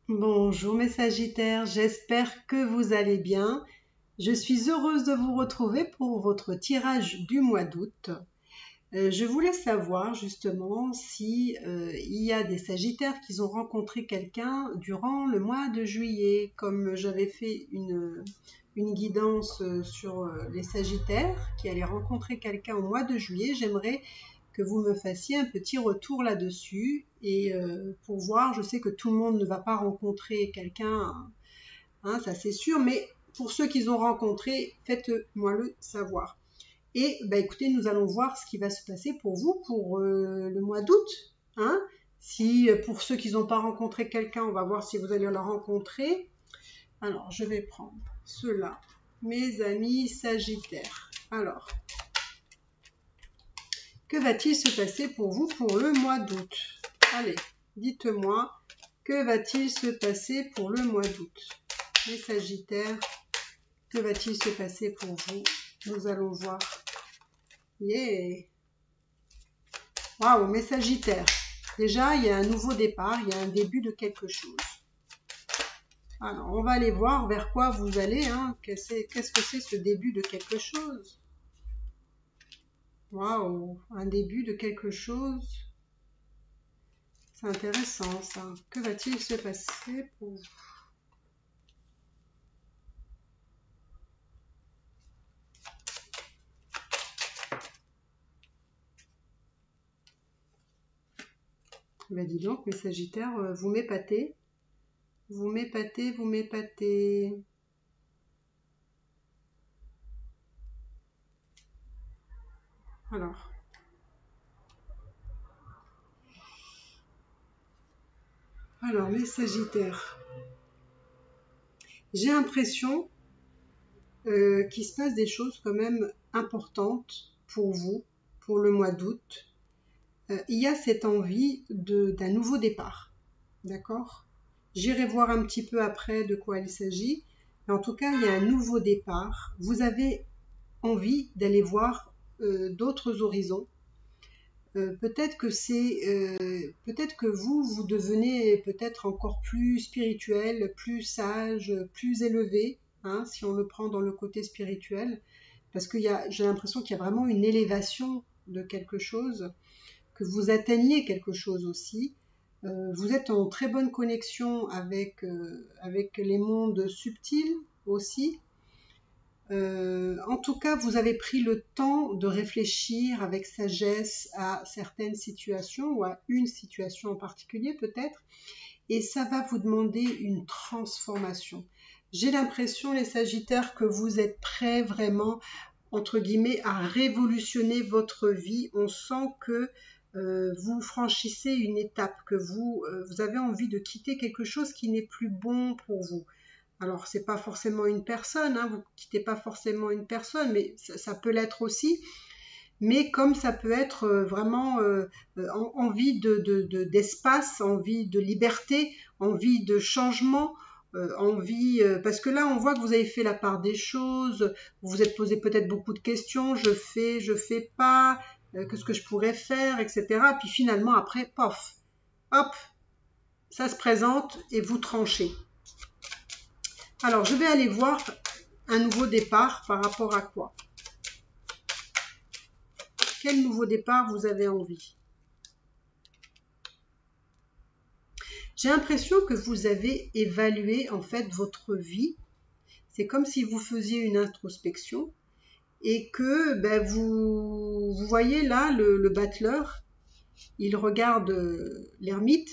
Bonjour mes Sagittaires, j'espère que vous allez bien. Je suis heureuse de vous retrouver pour votre tirage du mois d'août. Je voulais savoir justement si il y a des Sagittaires qui ont rencontré quelqu'un durant le mois de juillet. Comme j'avais fait une guidance sur les Sagittaires qui allaient rencontrer quelqu'un au mois de juillet, j'aimerais que vous me fassiez un petit retour là-dessus et pour voir, je sais que tout le monde ne va pas rencontrer quelqu'un, hein, ça c'est sûr, mais pour ceux qu'ils ont rencontré, faites-moi le savoir. Et bah, écoutez, nous allons voir ce qui va se passer pour vous pour le mois d'août. Hein. Si pour ceux qui n'ont pas rencontré quelqu'un, on va voir si vous allez le rencontrer. Alors, je vais prendre ceux-là, mes amis Sagittaires. Alors, que va-t-il se passer pour vous pour le mois d'août? Allez, dites-moi, que va-t-il se passer pour le mois d'août? Les Sagittaires, que va-t-il se passer pour vous? Nous allons voir. Yeah! Waouh, mes Sagittaires. Déjà, il y a un nouveau départ, il y a un début de quelque chose. Alors, on va aller voir vers quoi vous allez. Hein. Qu'est-ce que c'est ce début de quelque chose? Waouh, un début de quelque chose. C'est intéressant ça. Que va-t-il se passer pour vous? Ben dis donc, mes Sagittaires, vous m'épatez. Vous m'épatez, vous m'épatez. Alors mes Sagittaires, j'ai l'impression qu'il se passe des choses quand même importantes pour vous, pour le mois d'août. Il y a cette envie d'un nouveau départ, d'accord? J'irai voir un petit peu après de quoi il s'agit. Mais en tout cas, il y a un nouveau départ. Vous avez envie d'aller voir d'autres horizons. Peut-être que vous devenez peut-être encore plus spirituel, plus sage, plus élevé, hein, si on le prend dans le côté spirituel, parce que j'ai l'impression qu'il y a vraiment une élévation de quelque chose, que vous atteignez quelque chose aussi. Vous êtes en très bonne connexion avec les mondes subtils aussi. En tout cas, vous avez pris le temps de réfléchir avec sagesse à certaines situations ou à une situation en particulier peut-être, et ça va vous demander une transformation. J'ai l'impression, les Sagittaires, que vous êtes prêts vraiment, entre guillemets, à révolutionner votre vie. On sent que vous franchissez une étape, que vous avez envie de quitter quelque chose qui n'est plus bon pour vous. Alors, c'est pas forcément une personne, hein, vous quittez pas forcément une personne, mais ça peut l'être aussi. Mais comme ça peut être vraiment envie d'espace, envie de liberté, envie de changement, parce que là, on voit que vous avez fait la part des choses, vous vous êtes posé peut-être beaucoup de questions, je fais pas, qu'est-ce que je pourrais faire, etc. Puis finalement, après, pof, hop, ça se présente et vous tranchez. Alors, je vais aller voir un nouveau départ par rapport à quoi? Quel nouveau départ vous avez envie? J'ai l'impression que vous avez évalué en fait votre vie. C'est comme si vous faisiez une introspection et que ben, vous voyez là le battleur, il regarde l'ermite,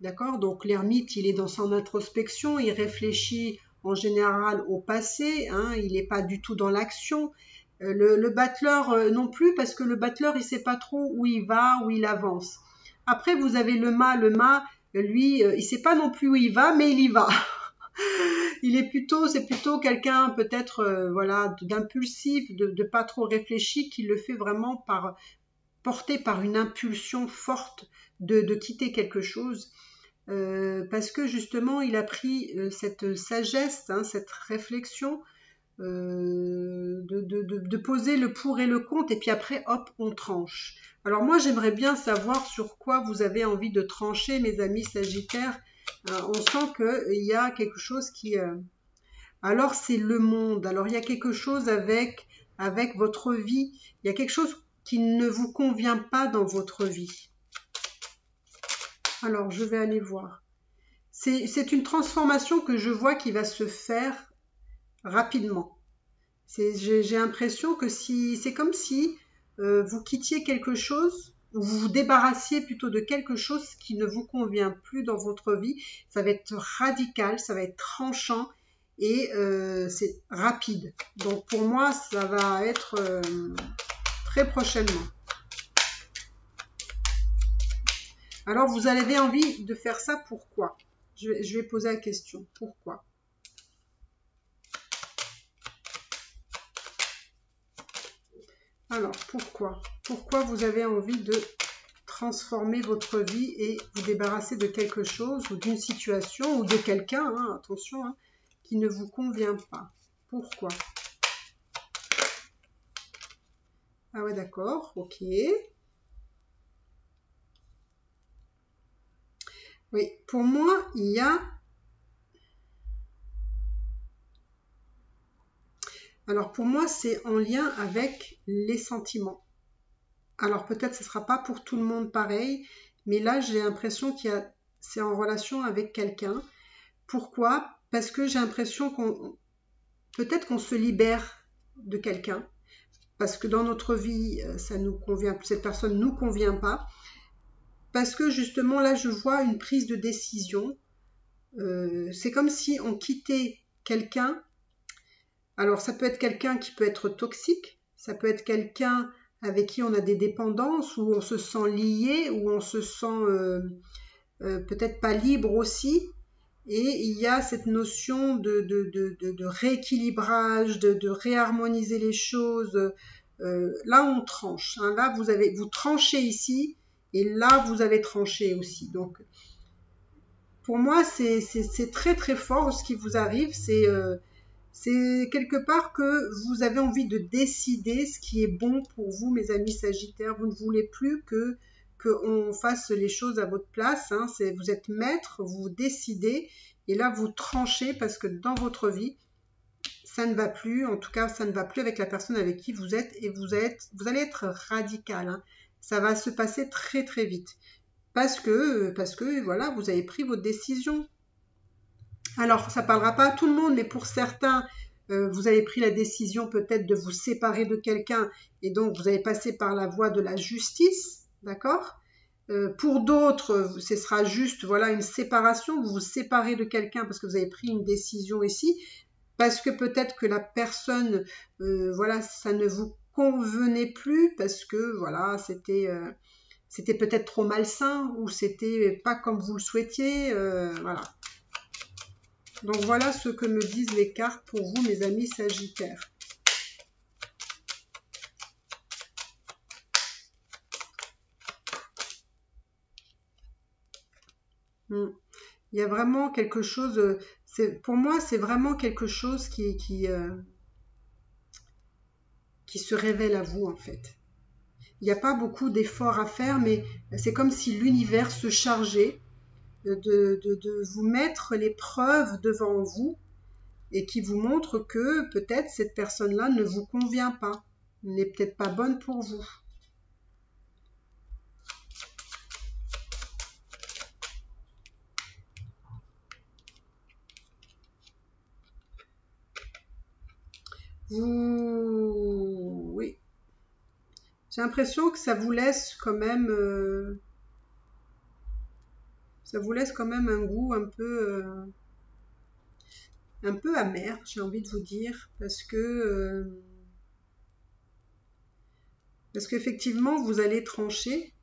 d'accord? Donc l'ermite, il est dans son introspection, il réfléchit en général au passé, hein, il n'est pas du tout dans l'action. Le battleur non plus, parce que le battleur, il ne sait pas trop où il va, où il avance. Après, vous avez le mât, lui, il ne sait pas non plus où il va, mais il y va. C'est plutôt quelqu'un peut-être voilà, d'impulsif, de pas trop réfléchi, qui le fait vraiment porté par une impulsion forte de quitter quelque chose. Parce que justement, il a pris cette sagesse, hein, cette réflexion, de poser le pour et le contre, et puis après, hop, on tranche. Alors moi, j'aimerais bien savoir sur quoi vous avez envie de trancher, mes amis Sagittaires. On sent qu'il y a quelque chose qui... alors c'est le monde, alors il y a quelque chose avec votre vie, il y a quelque chose qui ne vous convient pas dans votre vie. Alors je vais aller voir. C'est une transformation que je vois qui va se faire rapidement. J'ai l'impression que c'est comme si vous quittiez quelque chose, ou vous vous débarrassiez plutôt de quelque chose qui ne vous convient plus dans votre vie. Ça va être radical, ça va être tranchant et c'est rapide. Donc pour moi, ça va être très prochainement. Alors vous avez envie de faire ça, pourquoi? Je vais poser la question, pourquoi? Alors, pourquoi? Pourquoi vous avez envie de transformer votre vie et vous débarrasser de quelque chose ou d'une situation ou de quelqu'un, hein, attention, hein, qui ne vous convient pas? Pourquoi? Ah ouais, d'accord, ok. Oui, pour moi, il y a... Alors pour moi, c'est en lien avec les sentiments. Alors peut-être ce ne sera pas pour tout le monde pareil, mais là j'ai l'impression c'est en relation avec quelqu'un. Pourquoi? Parce que j'ai l'impression peut-être qu'on se libère de quelqu'un, parce que dans notre vie, ça nous convient, cette personne ne nous convient pas, parce que justement là je vois une prise de décision. C'est comme si on quittait quelqu'un. Alors ça peut être quelqu'un qui peut être toxique, ça peut être quelqu'un avec qui on a des dépendances, où on se sent lié, où on se sent peut-être pas libre aussi. Et il y a cette notion de rééquilibrage, de réharmoniser les choses. Là, on tranche. Hein. Là, vous tranchez ici, et là, vous avez tranché aussi. Donc, pour moi, c'est très très fort ce qui vous arrive. C'est quelque part que vous avez envie de décider ce qui est bon pour vous, mes amis Sagittaires. Vous ne voulez plus qu'on fasse les choses à votre place. Hein. Vous êtes maître, vous décidez, et là vous tranchez parce que dans votre vie, ça ne va plus. En tout cas, ça ne va plus avec la personne avec qui vous êtes, et vous allez être radical. Hein. Ça va se passer très très vite parce que voilà, vous avez pris votre décision. Alors, ça ne parlera pas à tout le monde, mais pour certains, vous avez pris la décision peut-être de vous séparer de quelqu'un et donc vous avez passé par la voie de la justice, d'accord? Pour d'autres, ce sera juste voilà une séparation, vous vous séparez de quelqu'un parce que vous avez pris une décision ici, parce que peut-être que la personne, voilà, ça ne vous convenait plus parce que voilà, c'était peut-être trop malsain ou c'était pas comme vous le souhaitiez, voilà. Donc voilà ce que me disent les cartes pour vous, mes amis Sagittaires. Il y a vraiment quelque chose, pour moi c'est vraiment quelque chose qui se révèle à vous en fait. Il n'y a pas beaucoup d'efforts à faire, mais c'est comme si l'univers se chargeait de vous mettre les preuves devant vous et qui vous montre que peut-être cette personne-là ne vous convient pas, n'est peut-être pas bonne pour vous. Oui, j'ai l'impression que ça vous laisse quand même, un goût un peu amer, j'ai envie de vous dire, parce qu'effectivement vous allez trancher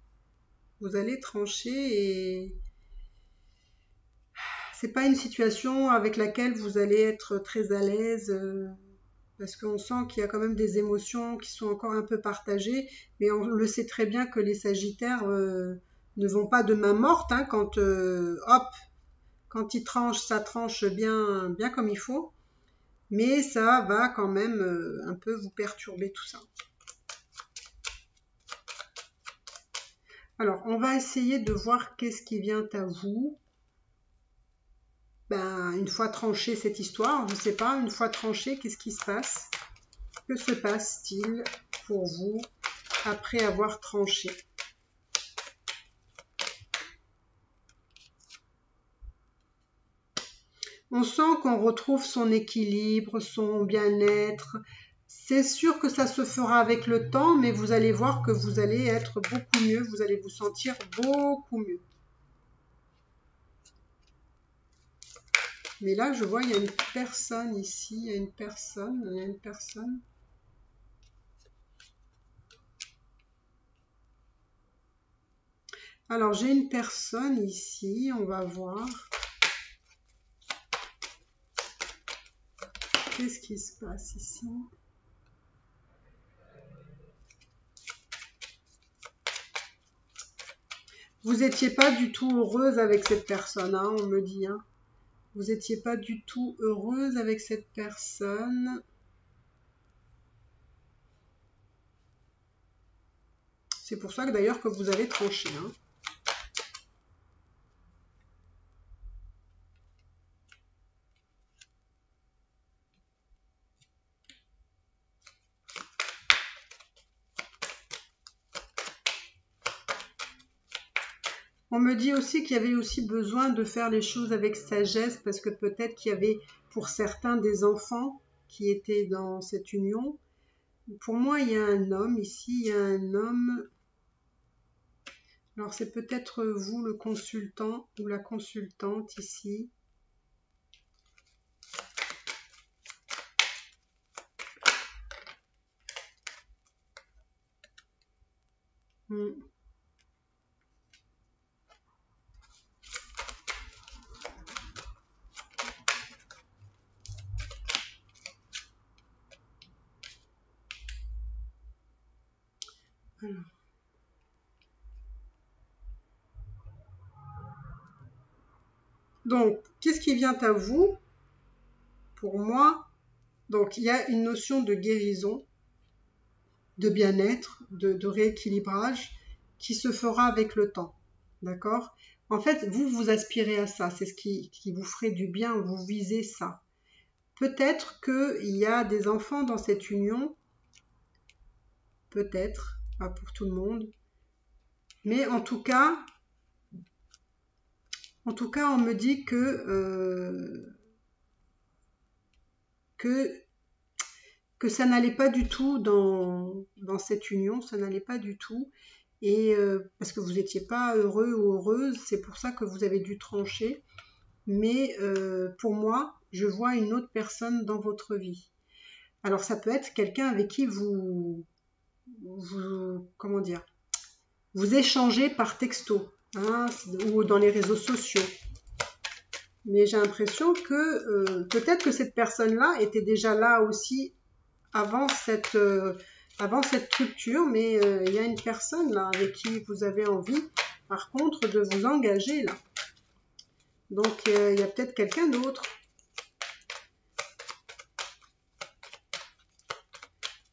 et c'est pas une situation avec laquelle vous allez être très à l'aise. Parce qu'on sent qu'il y a quand même des émotions qui sont encore un peu partagées, mais on le sait très bien que les Sagittaires ne vont pas de main morte, hein, quand ils tranchent, ça tranche bien, bien comme il faut, mais ça va quand même un peu vous perturber tout ça. Alors, on va essayer de voir qu'est-ce qui vient à vous. ben, une fois tranché cette histoire, je ne sais pas, une fois tranché, qu'est-ce qui se passe? Que se passe-t-il pour vous après avoir tranché? On sent qu'on retrouve son équilibre, son bien-être. C'est sûr que ça se fera avec le temps, mais vous allez voir que vous allez être beaucoup mieux, vous allez vous sentir beaucoup mieux. Mais là, je vois, il y a une personne ici, il y a une personne. Alors, j'ai une personne ici, on va voir. Qu'est-ce qui se passe ici? Vous n'étiez pas du tout heureuse avec cette personne, hein, on me dit. Hein. Vous n'étiez pas du tout heureuse avec cette personne. C'est pour ça que d'ailleurs que vous avez tranché. Hein. On me dit aussi qu'il y avait aussi besoin de faire les choses avec sagesse parce que peut-être qu'il y avait pour certains des enfants qui étaient dans cette union. Pour moi, il y a un homme ici, il y a un homme. Alors c'est peut-être vous le consultant ou la consultante ici. Alors. Donc, qu'est-ce qui vient à vous? Pour moi, donc il y a une notion de guérison, de bien-être, de rééquilibrage qui se fera avec le temps. D'accord? En fait, vous aspirez à ça, c'est ce qui vous ferait du bien, vous visez ça. Peut-être qu'il y a des enfants dans cette union, peut-être, pas pour tout le monde, mais en tout cas, on me dit que ça n'allait pas du tout dans cette union, ça n'allait pas du tout. Et parce que vous n'étiez pas heureux ou heureuse, c'est pour ça que vous avez dû trancher. Mais pour moi, je vois une autre personne dans votre vie. Alors ça peut être quelqu'un avec qui vous comment dire, vous échangez par texto, hein, ou dans les réseaux sociaux. Mais j'ai l'impression que peut-être que cette personne-là était déjà là aussi avant cette rupture, mais il y a une personne là avec qui vous avez envie, par contre, de vous engager là. Donc il y a peut-être quelqu'un d'autre.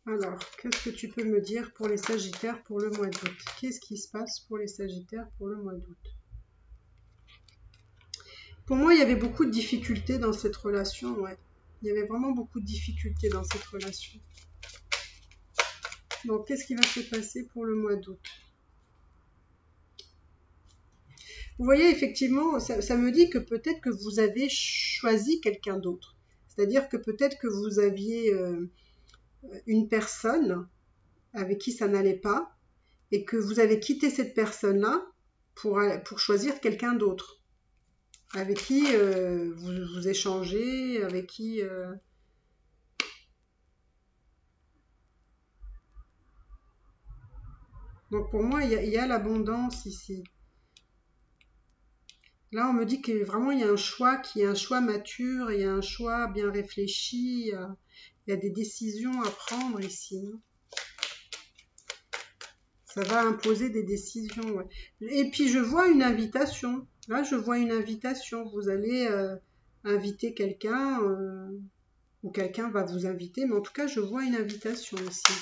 Alors, qu'est-ce que tu peux me dire pour les Sagittaires pour le mois d'août? Qu'est-ce qui se passe pour les Sagittaires pour le mois d'août? Pour moi, il y avait beaucoup de difficultés dans cette relation, ouais. Il y avait vraiment beaucoup de difficultés dans cette relation. Donc, qu'est-ce qui va se passer pour le mois d'août? Vous voyez, effectivement, ça me dit que peut-être que vous avez choisi quelqu'un d'autre. C'est-à-dire que peut-être que vous aviez une personne avec qui ça n'allait pas et que vous avez quitté cette personne-là pour choisir quelqu'un d'autre avec qui vous échangez, avec qui... Donc pour moi, il y a l'abondance ici. Là, on me dit que vraiment, il y a un choix qui est un choix mature, il y a un choix bien réfléchi, il y a des décisions à prendre ici. Ça va imposer des décisions. Ouais. Et puis, je vois une invitation. Là, je vois une invitation. Vous allez inviter quelqu'un ou quelqu'un va vous inviter. Mais en tout cas, je vois une invitation ici.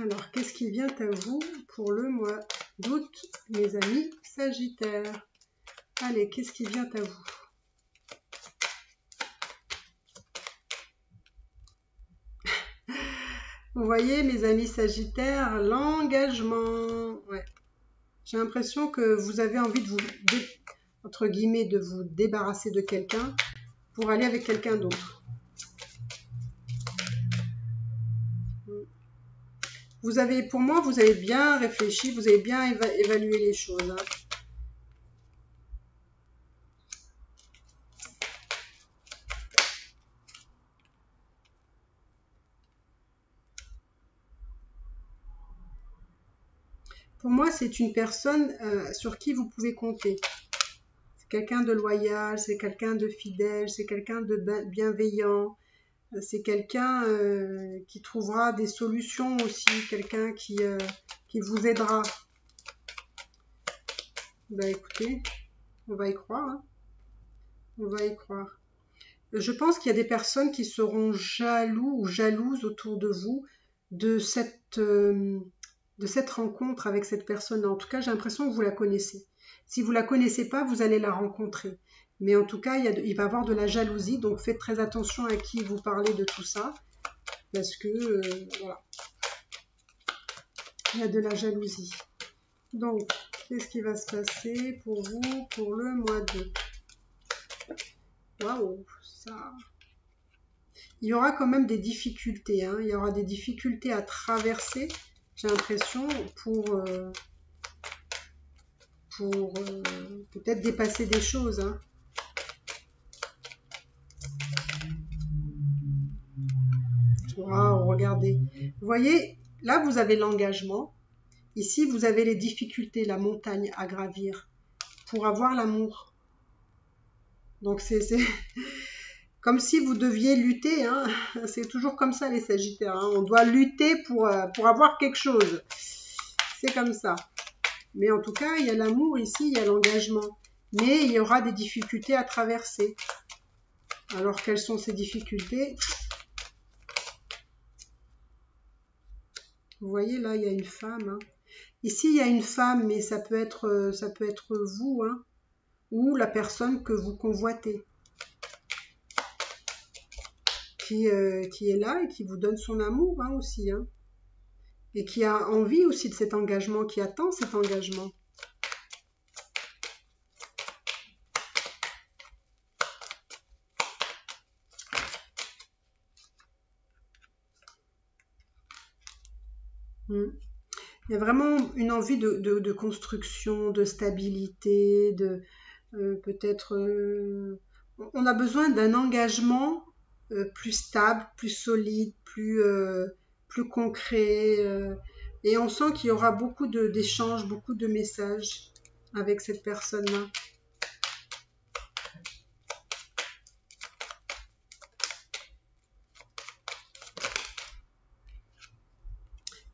Alors, qu'est-ce qui vient à vous pour le mois d'août, mes amis Sagittaires? Allez, qu'est-ce qui vient à vous? Vous voyez, mes amis Sagittaires, l'engagement. Ouais. J'ai l'impression que vous avez envie de vous, entre guillemets, de vous débarrasser de quelqu'un pour aller avec quelqu'un d'autre. Vous avez, pour moi, vous avez bien réfléchi, vous avez bien évalué les choses. Hein. Pour moi, c'est une personne sur qui vous pouvez compter. C'est quelqu'un de loyal, c'est quelqu'un de fidèle, c'est quelqu'un de bienveillant, c'est quelqu'un qui trouvera des solutions aussi, quelqu'un qui vous aidera. Ben écoutez, on va y croire. Hein. On va y croire. Je pense qu'il y a des personnes qui seront jaloux ou jalouses autour de vous de cette rencontre avec cette personne. En tout cas, j'ai l'impression que vous la connaissez. Si vous ne la connaissez pas, vous allez la rencontrer. Mais en tout cas, il va y avoir de la jalousie, donc faites très attention à qui vous parlez de tout ça, parce que, voilà, il y a de la jalousie. Donc, qu'est-ce qui va se passer pour vous pour le mois d'août? Waouh, ça... Il y aura quand même des difficultés, hein. Il y aura des difficultés à traverser, j'ai l'impression, pour peut-être dépasser des choses. Hein. Waouh, regardez. Vous voyez, là, vous avez l'engagement. Ici, vous avez les difficultés, la montagne à gravir pour avoir l'amour. Donc, c'est comme si vous deviez lutter. Hein. C'est toujours comme ça, les Sagittaires. Hein. On doit lutter pour avoir quelque chose. C'est comme ça. Mais en tout cas, il y a l'amour ici, il y a l'engagement. Mais il y aura des difficultés à traverser. Alors, quelles sont ces difficultés? Vous voyez, là, il y a une femme. Hein. Ici, il y a une femme, mais ça peut être vous, hein, ou la personne que vous convoitez, qui est là et qui vous donne son amour hein, aussi. Hein, et qui a envie aussi de cet engagement, qui attend cet engagement. Il y a vraiment une envie de construction, de stabilité, de peut-être... on a besoin d'un engagement plus stable, plus solide, plus concret. Et on sent qu'il y aura beaucoup d'échanges, beaucoup de messages avec cette personne-là.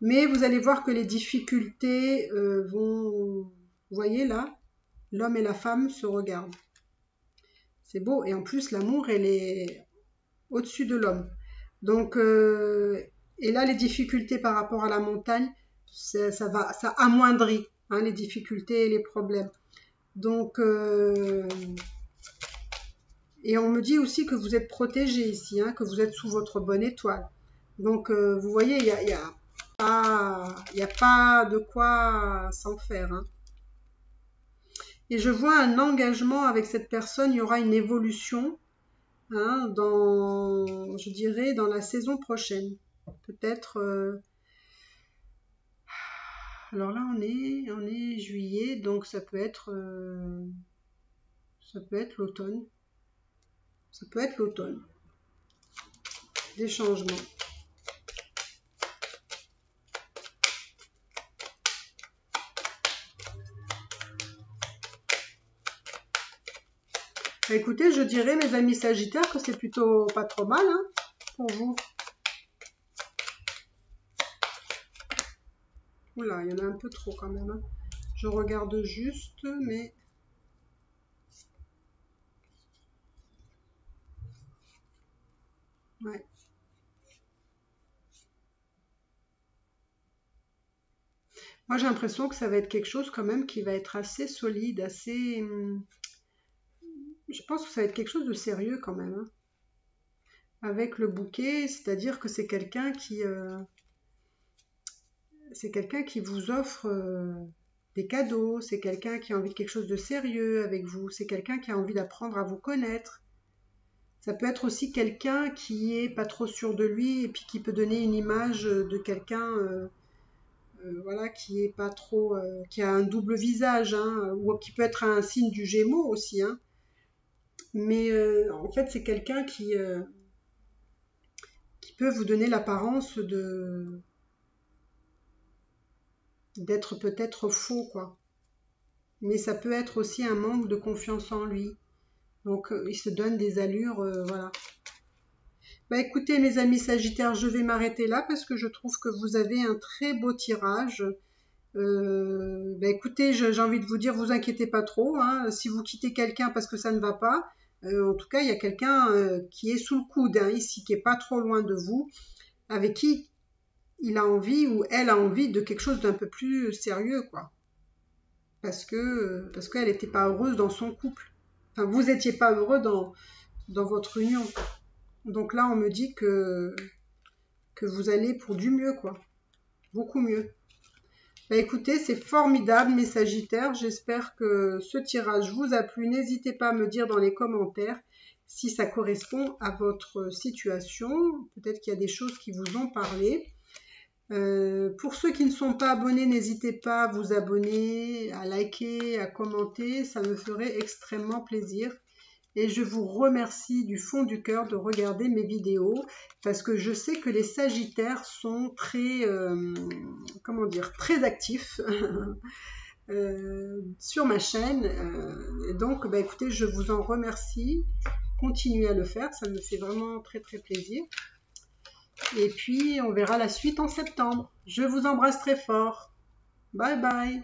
Mais vous allez voir que les difficultés vont... Vous voyez là, l'homme et la femme se regardent. C'est beau. Et en plus, l'amour, elle est au-dessus de l'homme. Donc, et là, les difficultés par rapport à la montagne, ça amoindrit hein, les difficultés et les problèmes. Donc, et on me dit aussi que vous êtes protégé ici, hein, que vous êtes sous votre bonne étoile. Donc, vous voyez, il y a pas de quoi s'en faire. Hein. Et je vois un engagement avec cette personne, il y aura une évolution hein, je dirais, dans la saison prochaine. Peut-être... alors là, on est juillet, donc ça peut être l'automne. Ça peut être l'automne. Des changements. Écoutez, je dirais, mes amis Sagittaires, que c'est plutôt pas trop mal hein, pour vous. Oula, il y en a un peu trop quand même. Hein. Je regarde juste, mais... Ouais. Moi, j'ai l'impression que ça va être quelque chose quand même qui va être assez solide, assez... Je pense que ça va être quelque chose de sérieux quand même, hein. Avec le bouquet, c'est-à-dire que c'est quelqu'un qui vous offre des cadeaux, c'est quelqu'un qui a envie de quelque chose de sérieux avec vous, c'est quelqu'un qui a envie d'apprendre à vous connaître. Ça peut être aussi quelqu'un qui est pas trop sûr de lui et puis qui peut donner une image de quelqu'un voilà, qui est pas trop, qui a un double visage, hein, ou qui peut être un signe du Gémeaux aussi, hein. Mais en fait, c'est quelqu'un qui peut vous donner l'apparence de d'être peut-être faux, quoi. Mais ça peut être aussi un manque de confiance en lui. Donc, il se donne des allures, voilà. Bah écoutez, mes amis Sagittaires, je vais m'arrêter là parce que je trouve que vous avez un très beau tirage. Bah écoutez, j'ai envie de vous dire, vous inquiétez pas trop, hein. Si vous quittez quelqu'un parce que ça ne va pas, en tout cas, il y a quelqu'un qui est sous le coude, hein, ici, qui est pas trop loin de vous, avec qui il a envie ou elle a envie de quelque chose d'un peu plus sérieux, quoi. Parce qu'elle n'était pas heureuse dans son couple. Enfin, vous n'étiez pas heureux dans votre union. Donc là, on me dit que vous allez pour du mieux, quoi. Beaucoup mieux. Bah écoutez, c'est formidable, mes Sagittaires. J'espère que ce tirage vous a plu. N'hésitez pas à me dire dans les commentaires si ça correspond à votre situation. Peut-être qu'il y a des choses qui vous ont parlé. Pour ceux qui ne sont pas abonnés, n'hésitez pas à vous abonner, à liker, à commenter. Ça me ferait extrêmement plaisir. Et je vous remercie du fond du cœur de regarder mes vidéos parce que je sais que les Sagittaires sont très, comment dire, très actifs sur ma chaîne. Donc, bah, écoutez, je vous en remercie. Continuez à le faire, ça me fait vraiment très très plaisir. Et puis, on verra la suite en septembre. Je vous embrasse très fort. Bye bye.